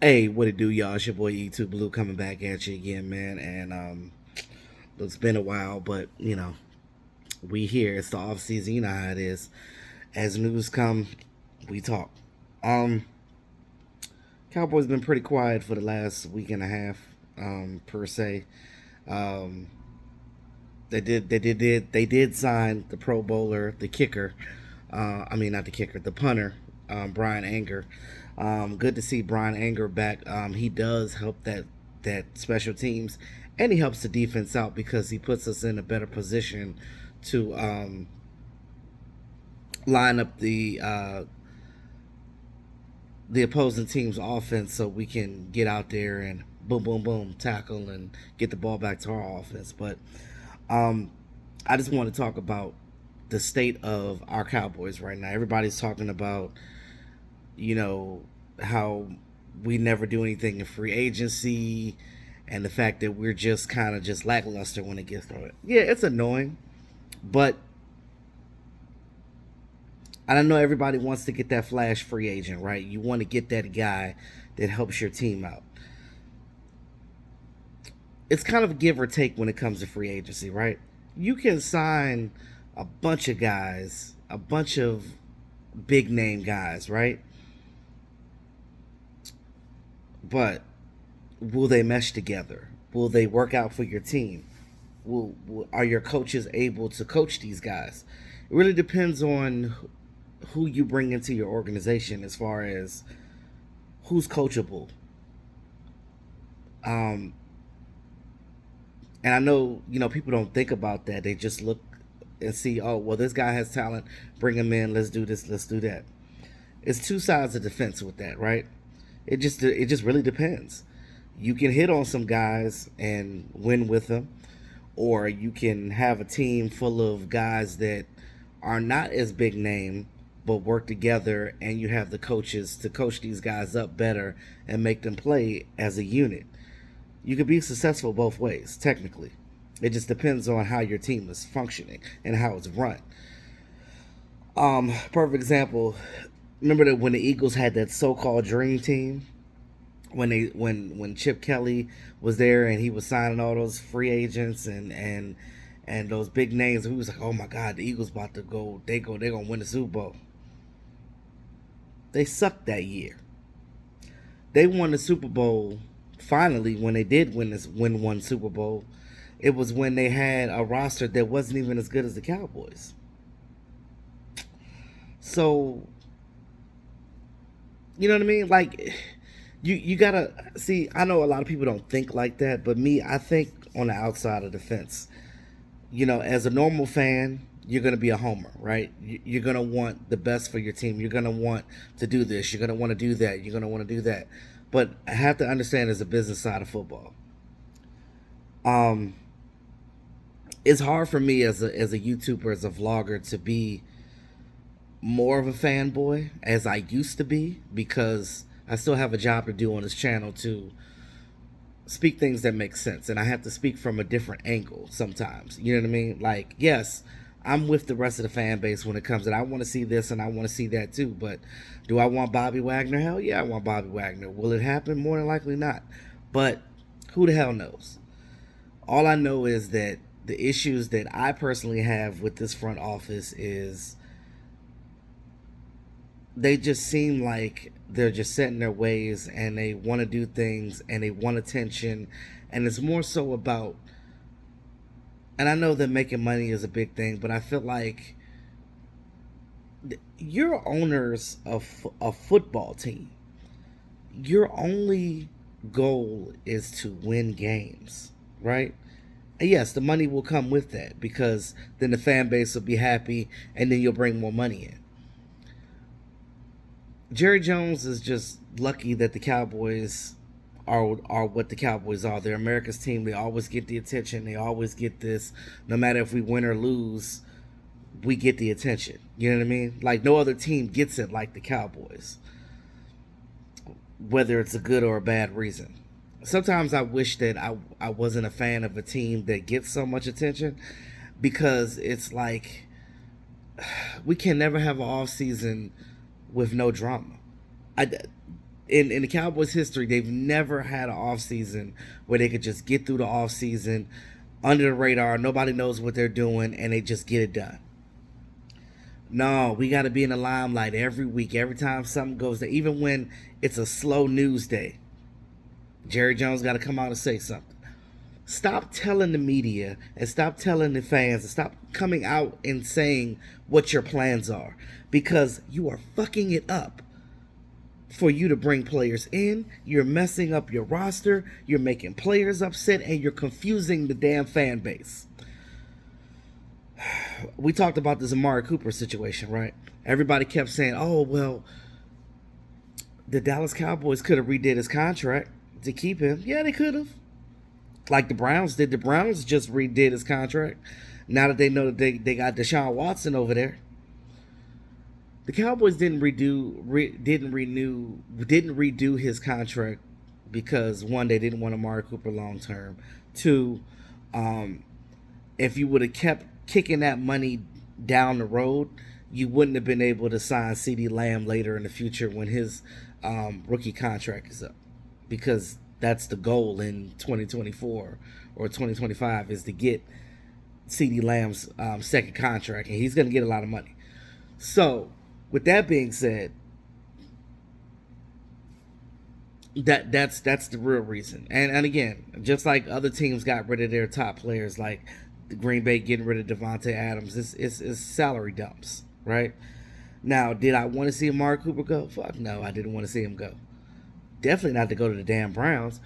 Hey, what it do, y'all? It's your boy E2 Blue coming back at you again, man. And it's been a while, but we here. It's the off season. You know how it is. As news come, we talk. Um, Cowboys been pretty quiet for the last week and a half, per se. Um, they did sign the Pro Bowler, the kicker. I mean, not the kicker, the punter, Brian Anger. Good to see Brian Anger back. He does help that special teams, and he helps the defense out because he puts us in a better position to line up the opposing team's offense so we can get out there and boom, boom, boom, tackle and get the ball back to our offense. But um, I just want to talk about the state of our Cowboys right now. Everybody's talking about, you know, how we never do anything in free agency and the fact that we're just kind of just lackluster when it gets started. Yeah, it's annoying, but I know everybody wants to get that flash free agent, right? You want to get that guy that helps your team out. It's kind of a give or take when it comes to free agency, right? You can sign a bunch of guys, a bunch of big name guys, right? But will they mesh together? Will they work out for your team? Are your coaches able to coach these guys? It really depends on who you bring into your organization as far as who's coachable. Um, and I know people don't think about that. They just look and see, oh well, this guy has talent. Bring him in. Let's do this. Let's do that. It's two sides of the fence with that, right? It just really depends. You can hit on some guys and win with them, or you can have a team full of guys that are not as big name but work together, and you have the coaches to coach these guys up better and make them play as a unit. You can be successful both ways, technically. It just depends on how your team is functioning and how it's run. Perfect example. Remember that when the Eagles had that so-called dream team, when Chip Kelly was there and he was signing all those free agents and those big names, we was like, oh my God, the Eagles about to go. They're gonna win the Super Bowl. They sucked that year. They won the Super Bowl finally when they did win one Super Bowl. It was when they had a roster that wasn't even as good as the Cowboys. So you know what I mean? Like you gotta see. I know a lot of people don't think like that, but me, I think on the outside of the fence. As a normal fan, you're gonna be a homer, right? You're gonna want the best for your team. You're gonna want to do this. You're gonna want to do that. You're gonna want to do that. But I have to understand there's a business side of football. Um, it's hard for me as a YouTuber, as a vlogger, to be more of a fanboy as I used to be because I still have a job to do on this channel to speak things that make sense, and I have to speak from a different angle sometimes. You know what I mean? Like, yes, I'm with the rest of the fan base when it comes to I want to see this and I want to see that too. But do I want Bobby Wagner? Hell yeah, I want Bobby Wagner. Will it happen? More than likely not. But who the hell knows? All I know is that the issues that I personally have with this front office is they just seem like they're just set in their ways and they want to do things and they want attention, and it's more so about, and I know that making money is a big thing, but I feel like you're owners of a football team. Your only goal is to win games, right? And yes, the money will come with that because then the fan base will be happy and then you'll bring more money in. Jerry Jones is just lucky that the Cowboys are what the Cowboys are. They're America's team. They always get the attention. They always get this. No matter if we win or lose, we get the attention. You know what I mean? Like no other team gets it like the Cowboys, whether it's a good or a bad reason. Sometimes I wish that I wasn't a fan of a team that gets so much attention because it's like we can never have an off season with no drama. I, in the Cowboys history, they've never had an offseason where they could just get through the offseason under the radar. Nobody knows what they're doing, and they just get it done. No, we got to be in the limelight every week, every time something goes there. Even when it's a slow news day, Jerry Jones got to come out and say something. Stop telling the media and stop telling the fans and stop coming out and saying what your plans are, because you are fucking it up. For you to bring players in, you're messing up your roster, you're making players upset, and you're confusing the damn fan base. We talked about this Amari Cooper situation, right? Everybody kept saying, oh, well, the Dallas Cowboys could have redid his contract to keep him. Yeah, they could have. Like the Browns did. The Browns just redid his contract now that they know that they got Deshaun Watson over there. The Cowboys didn't redo his contract because, one, they didn't want Amari Cooper long term. Two, if you would have kept kicking that money down the road, you wouldn't have been able to sign CeeDee Lamb later in the future when his rookie contract is up, because that's the goal in 2024 or 2025 is to get CeeDee Lamb's second contract, and he's going to get a lot of money. So, with that being said, that's the real reason. And again, just like other teams got rid of their top players, like the Green Bay getting rid of Devontae Adams, it's salary dumps, right? Now, did I want to see Amari Cooper go? Fuck no, I didn't want to see him go. Definitely not to go to the damn Browns.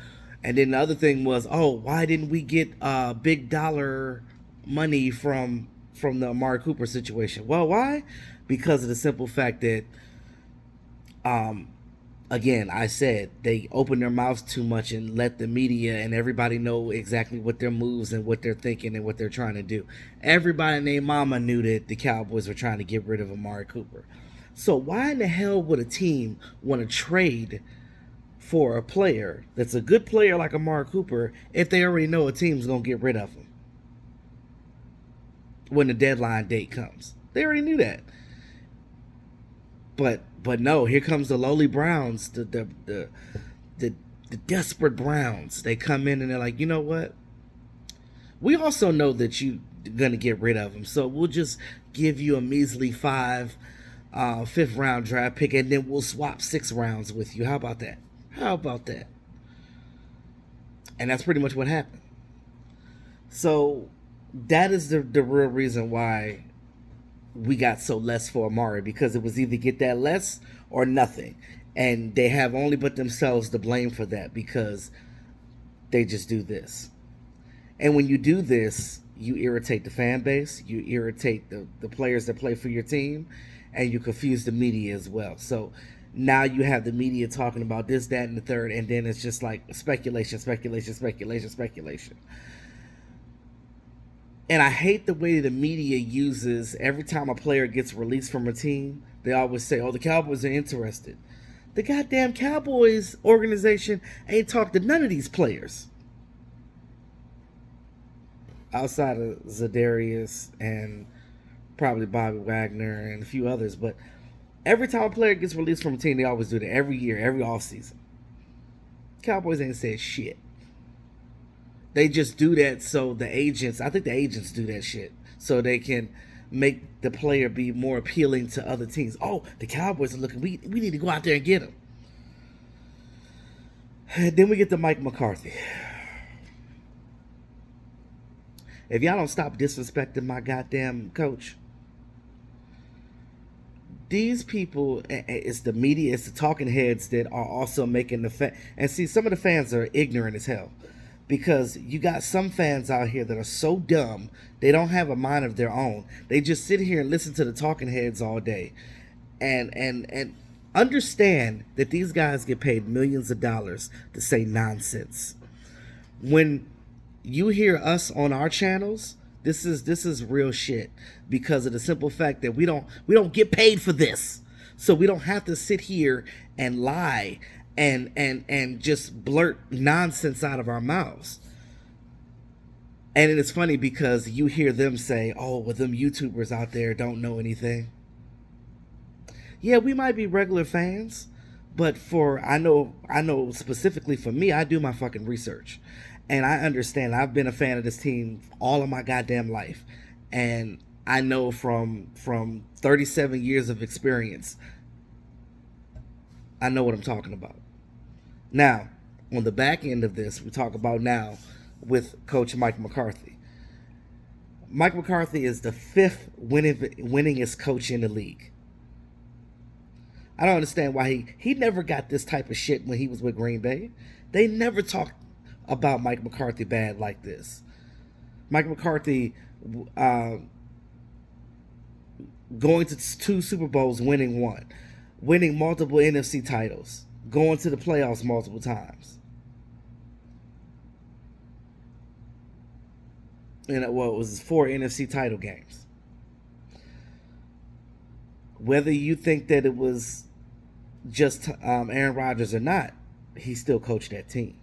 And then the other thing was, oh, why didn't we get big dollar money from the Amari Cooper situation? Well, why? Because of the simple fact that, again, I said they open their mouths too much and let the media and everybody know exactly what their moves and what they're thinking and what they're trying to do. Everybody and their mama knew that the Cowboys were trying to get rid of Amari Cooper. So why in the hell would a team want to trade for a player that's a good player like Amari Cooper if they already know a team's going to get rid of him when the deadline date comes? They already knew that. But no, here comes the lowly Browns, the desperate Browns. They come in and they're like, you know what? We also know that you're going to get rid of him, so we'll just give you a measly fifth round draft pick, and then we'll swap 6 rounds with you. How about that? How about that? And that's pretty much what happened. So that is the real reason why we got so less for Amari, because it was either get that less or nothing. And they have only but themselves to blame for that, because they just do this. And when you do this, you irritate the fan base, you irritate the players that play for your team, and you confuse the media as well. So now you have the media talking about this, that, and the third, and then it's just like speculation. And I hate the way the media uses, every time a player gets released from a team, they always say, oh, the Cowboys are interested. The goddamn Cowboys organization ain't talked to none of these players, outside of Zadarius and probably Bobby Wagner and a few others. But every time a player gets released from a team, they always do that every year, every offseason. Cowboys ain't said shit. They just do that so the agents, I think the agents do that shit, so they can make the player be more appealing to other teams. Oh, the Cowboys are looking, we need to go out there and get him. And then we get to Mike McCarthy. If y'all don't stop disrespecting my goddamn coach, these people, it's the media, it's the talking heads that are also making the and see, some of the fans are ignorant as hell. Because you got some fans out here that are so dumb, they don't have a mind of their own. They just sit here and listen to the talking heads all day. And understand that these guys get paid millions of dollars to say nonsense. When you hear us on our channels, this is real shit, because of the simple fact that we don't get paid for this. So we don't have to sit here and lie and just blurt nonsense out of our mouths. And it's funny because you hear them say, oh, well, them YouTubers out there don't know anything. Yeah, we might be regular fans, But I know specifically for me, I do my fucking research. And I understand I've been a fan of this team all of my goddamn life. And I know from 37 years of experience, I know what I'm talking about. Now, on the back end of this, we talk about now with Coach Mike McCarthy. Mike McCarthy is the fifth winningest coach in the league. I don't understand why he never got this type of shit when he was with Green Bay. They never talked about Mike McCarthy bad like this. Mike McCarthy going to two Super Bowls, winning one, winning multiple NFC titles, going to the playoffs multiple times. And it was 4 NFC title games. Whether you think that it was just Aaron Rodgers or not, he still coached that team.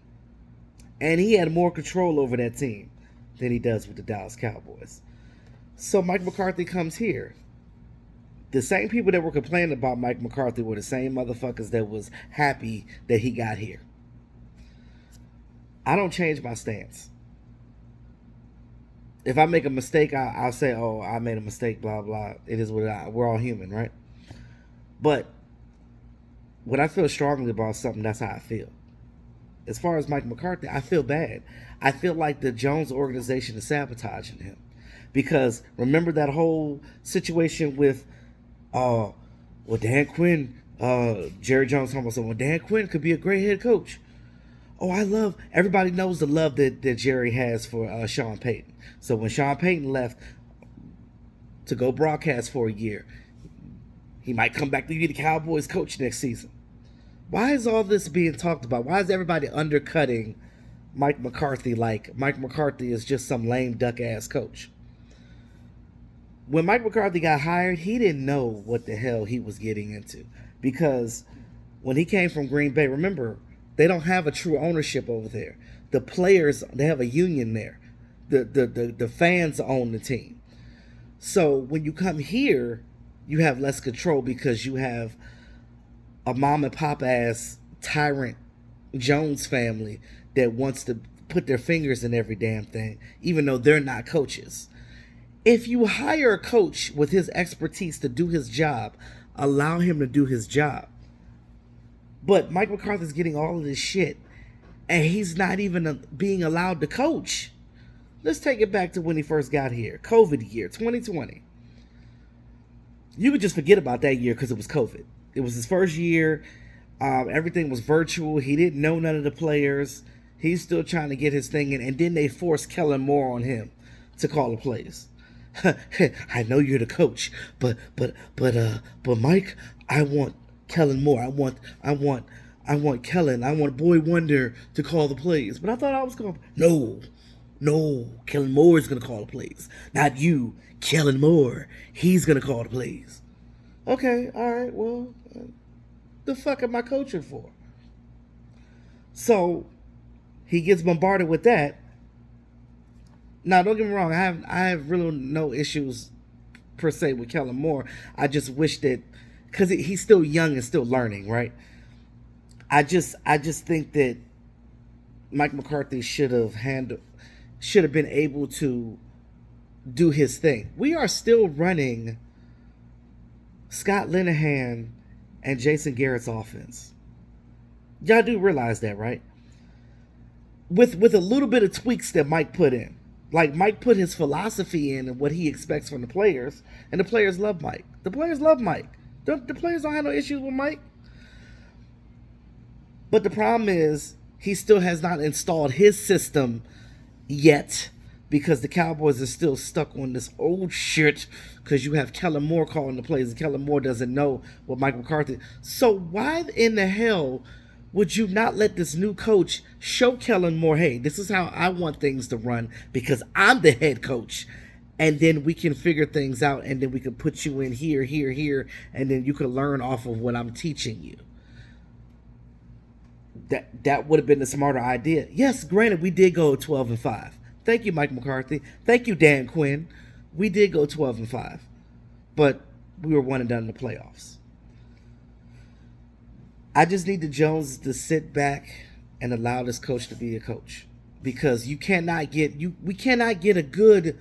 And he had more control over that team than he does with the Dallas Cowboys. So Mike McCarthy comes here. The same people that were complaining about Mike McCarthy were the same motherfuckers that was happy that he got here. I don't change my stance. If I make a mistake, I'll say, oh, I made a mistake, blah, blah. It is what we're all human, right? But when I feel strongly about something, that's how I feel. As far as Mike McCarthy, I feel bad. I feel like the Jones organization is sabotaging him. Because remember that whole situation with, Dan Quinn, Jerry Jones talking about something. Well, Dan Quinn could be a great head coach. Oh, everybody knows the love that Jerry has for Sean Payton. So when Sean Payton left to go broadcast for a year, he might come back to be the Cowboys coach next season. Why is all this being talked about? Why is everybody undercutting Mike McCarthy like Mike McCarthy is just some lame duck ass coach? When Mike McCarthy got hired, he didn't know what the hell he was getting into. Because when he came from Green Bay, remember, they don't have a true ownership over there. The players, they have a union there. The fans own the team. So when you come here, you have less control because you have a mom and pop ass tyrant Jones family that wants to put their fingers in every damn thing, even though they're not coaches. If you hire a coach with his expertise to do his job, allow him to do his job. But Mike McCarthy's getting all of this shit, and he's not even being allowed to coach. Let's take it back to when he first got here. COVID year, 2020. You could just forget about that year because it was COVID. It was his first year. Everything was virtual. He didn't know none of the players. He's still trying to get his thing in. And then they forced Kellen Moore on him to call the plays. I know you're the coach, but Mike, I want Kellen Moore. I want Kellen. I want Boy Wonder to call the plays. But I thought I was going to... No, Kellen Moore is going to call the plays. Not you, Kellen Moore. He's going to call the plays. Okay, all right, well, the fuck am I coaching for? So, he gets bombarded with that. Now, don't get me wrong, I have really no issues per se with Kellen Moore. I just wish that, because he's still young and still learning, right? I just think that Mike McCarthy should have been able to do his thing. We are still running Scott Linehan and Jason Garrett's offense. Y'all do realize that, right? With a little bit of tweaks that Mike put in. Like, Mike put his philosophy in and what he expects from the players, and the players love Mike. The players love Mike. The players don't have no issues with Mike. But the problem is, he still has not installed his system yet, because the Cowboys are still stuck on this old shit, because you have Kellen Moore calling the plays, and Kellen Moore doesn't know what Mike McCarthy... So why in the hell would you not let this new coach show Kellen Moore, hey, this is how I want things to run, because I'm the head coach, and then we can figure things out, and then we can put you in here, and then you can learn off of what I'm teaching you. That would have been the smarter idea. Yes, granted, we did go 12-5. Thank you, Mike McCarthy. Thank you, Dan Quinn. We did go 12-5, but we were 1 and done in the playoffs. I just need the Joneses to sit back and allow this coach to be a coach, because you cannot get we cannot get a good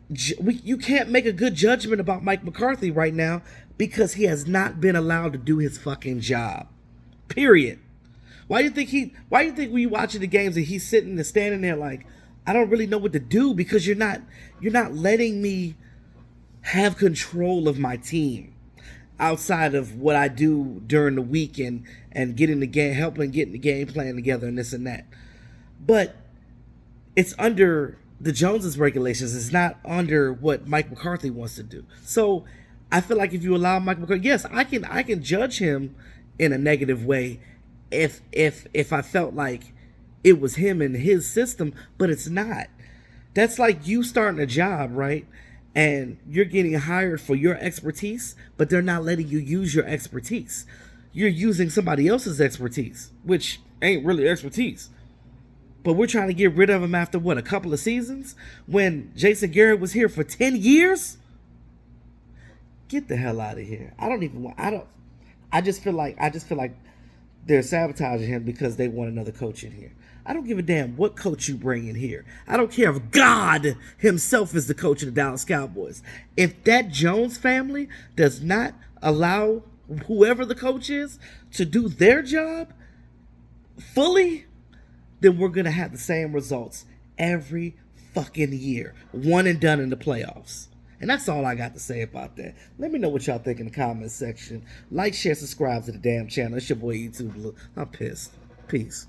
you can't make a good judgment about Mike McCarthy right now because he has not been allowed to do his fucking job. Period. Why do you think when you watching the games and he's sitting and standing there like, I don't really know what to do, because you're not letting me have control of my team outside of what I do during the week and getting the game, helping getting the game plan together and this and that. But it's under the Joneses regulations. It's not under what Mike McCarthy wants to do. So I feel like if you allow Mike McCarthy, yes, I can judge him in a negative way if I felt like it was him and his system, but it's not. That's like you starting a job, right? And you're getting hired for your expertise, but they're not letting you use your expertise. You're using somebody else's expertise, which ain't really expertise. But we're trying to get rid of him after what, a couple of seasons? When Jason Garrett was here for 10 years? Get the hell out of here. I just feel like they're sabotaging him because they want another coach in here. I don't give a damn what coach you bring in here. I don't care if God himself is the coach of the Dallas Cowboys. If that Jones family does not allow whoever the coach is to do their job fully, then we're going to have the same results every fucking year. One and done in the playoffs. And that's all I got to say about that. Let me know what y'all think in the comments section. Like, share, subscribe to the damn channel. It's your boy YouTube. I'm pissed. Peace.